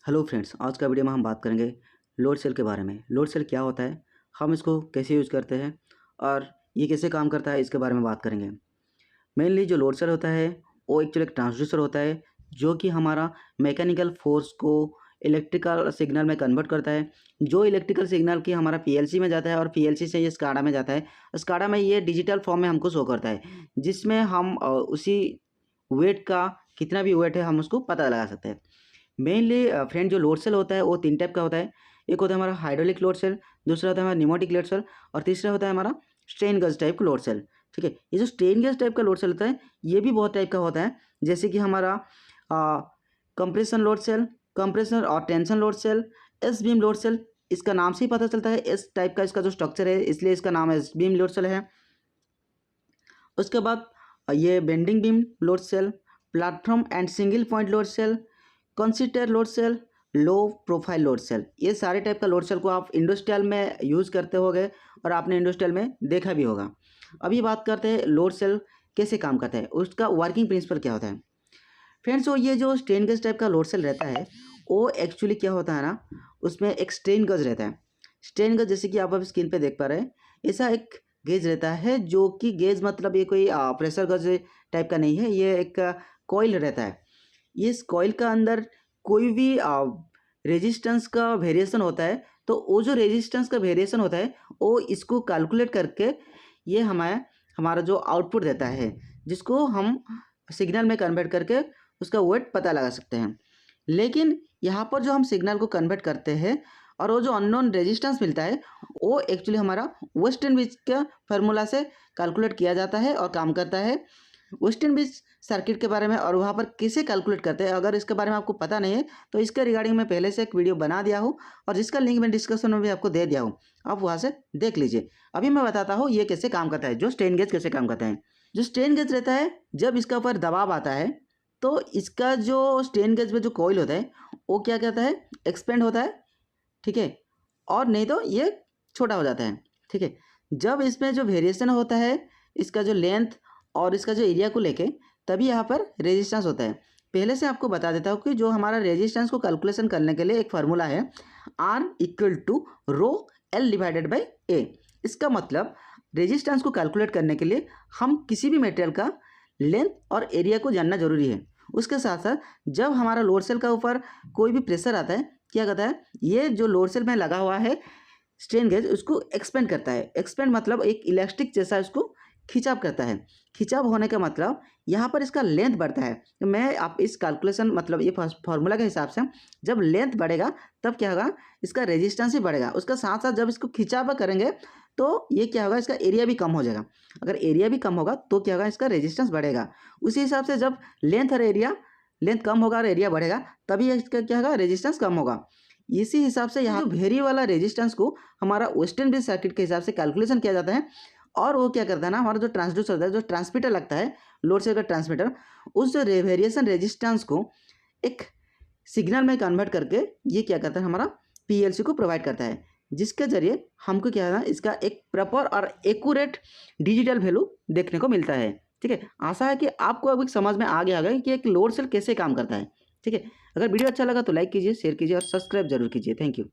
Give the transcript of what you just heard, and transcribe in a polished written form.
Hello friends, आज का video में हम बात करेंगे लोड सेल के बारे में। लोड सेल क्या होता है, हम इसको कैसे यूज़ करते हैं और ये कैसे काम करता है, इसके बारे में बात करेंगे। मेनली जो लोड सेल होता है वो एक्चुअली एक ट्रांसड्यूसर होता है जो कि हमारा मैकेनिकल फोर्स को इलेक्ट्रिकल सिग्नल में कन्वर्ट करता है। जो इलेक्ट्रिकल सिग्नल की हमारा पीएलसी में जाता है और पीएलसी से ये स्काडा में जाता है। स्काडा में ये डिजिटल फॉर्म में हमको शो करता है, जिसमें हम उसी वेट का कितना भी वेट है हम उसको पता लगा सकते हैं। मेनली फ्रेंड जो लोड सेल होता है वो 3 टाइप का होता है। एक होता है हमारा हाइड्रोलिक लोड सेल, दूसरा होता है हमारा न्यूमेटिक लोड सेल और तीसरा होता है हमारा स्ट्रेन गेज टाइप का लोड सेल। ठीक है, ये जो स्ट्रेन गेज टाइप का लोड सेल होता है ये भी बहुत टाइप का होता है, जैसे कि हमारा कंप्रेशन लोड सेल, कंप्रेशर और tension load cell, S beam load cell. इसका नाम से ही पता चलता है एस टाइप का इसका जो स्ट्रक्चर है, इसलिए इसका नाम एस बीम लोड सेल है। उसके बाद ये bending beam load cell, platform and single point load cell, consider load cell, low profile load cell. ये सारे टाइप का लोड सेल को आप इंडस्ट्रियल में यूज़ करते होंगे और आपने इंडस्ट्रियल में देखा भी होगा। अभी बात करते हैं लोड सेल कैसे काम करता है, उसका वर्किंग प्रिंसिपल क्या होता है। फ्रेंड्स, वो ये जो स्ट्रेन गेज टाइप का लोड सेल रहता है वो एक्चुअली क्या होता है ना, उसमें एक स्ट्रेन गेज रहता है। स्ट्रेन गेज जैसे कि आप अब स्क्रीन पे देख पा रहे हैं, ऐसा एक गेज रहता है जो कि गेज मतलब ये कोई प्रेशर गेज टाइप का नहीं है, ये एक कॉइल रहता है। इस कॉइल का अंदर कोई भी रेजिस्टेंस का वेरिएशन होता है, तो वो जो रेजिस्टेंस का वेरिएशन होता है वो इसको कैलकुलेट करके ये हमारा जो आउटपुट देता है, जिसको हम सिग्नल में कन्वर्ट करके उसका वेट पता लगा सकते हैं। लेकिन यहाँ पर जो हम सिग्नल को कन्वर्ट करते हैं और वो जो अननोन रेजिस्टेंस मिलता है वो एक्चुअली हमारा वेस्टर्न ब्रिज का फार्मूला से कैलकुलेट किया जाता है और काम करता है। वेस्टर्न ब्रिज सर्किट के बारे में और वहाँ पर कैसे कैलकुलेट करते हैं, अगर इसके बारे में आपको पता नहीं है तो इसके रिगार्डिंग मैं पहले से एक वीडियो बना दिया हूँ और जिसका लिंक मैं डिस्क्रिप्शन में भी आपको दे दिया हूँ, आप वहाँ से देख लीजिए। अभी मैं बताता हूँ ये कैसे काम करता है, जो स्ट्रेन गेज कैसे काम करता है। जो स्ट्रेन गेज रहता है, जब इसका ऊपर दबाव आता है तो इसका जो स्ट्रेन गेज में जो कॉइल होता है वो क्या कहता है, एक्सपेंड होता है। ठीक है, और नहीं तो ये छोटा हो जाता है। ठीक है, जब इसमें जो वेरिएशन होता है इसका जो लेंथ और इसका जो एरिया को लेके, तभी यहाँ पर रेजिस्टेंस होता है। पहले से आपको बता देता हूँ कि जो हमारा रेजिस्टेंस को कैलकुलेशन करने के लिए एक फार्मूला है, R equal to rho L divided by A। इसका मतलब रेजिस्टेंस को कैलकुलेट करने के लिए हम किसी भी मटेरियल का लेंथ और एरिया को जानना जरूरी है। उसके साथ साथ जब हमारा लोड सेल का ऊपर कोई भी प्रेशर आता है, क्या कहता है, ये जो लोड सेल में लगा हुआ है स्ट्रेन गेज उसको एक्सपेंड करता है। एक्सपेंड मतलब एक इलास्टिक जैसा उसको खिंचाव करता है। खिंचाव होने का मतलब यहाँ पर इसका लेंथ बढ़ता है। तो मैं आप इस कैलकुलेशन मतलब ये फार्मूला के हिसाब से जब लेंथ बढ़ेगा तब क्या होगा, इसका रेजिस्टेंस भी बढ़ेगा। उसका साथ साथ जब इसको खिंचाव करेंगे तो ये क्या होगा, इसका एरिया भी कम हो जाएगा। अगर एरिया भी कम होगा तो क्या होगा, इसका रेजिस्टेंस बढ़ेगा। उसी हिसाब से जब लेंथ कम होगा और एरिया बढ़ेगा तभी इसका क्या होगा, रेजिस्टेंस कम होगा। इसी हिसाब से यहाँ वेरी वाला रेजिस्टेंस को हमारा वेस्टर्न ब्रिज सर्किट के हिसाब से कैलकुलेशन किया जाता है। और वो क्या करता है ना, हमारा जो ट्रांसड्यूसर होता है, जो ट्रांसमीटर लगता है लोड सेल का ट्रांसमीटर, उस वेरिएशन रेजिस्टेंस को एक सिग्नल में कन्वर्ट करके ये क्या करता है, हमारा पीएलसी को प्रोवाइड करता है, जिसके जरिए हमको क्या है ना, इसका एक प्रॉपर और एक्यूरेट डिजिटल वैल्यू देखने को मिलता है। ठीक है, आशा है कि आपको अभी समझ में आ गया होगा कि एक लोड सेल कैसे काम करता है। ठीक है, अगर वीडियो अच्छा लगा तो लाइक कीजिए, शेयर कीजिए और सब्सक्राइब जरूर कीजिए। Thank you.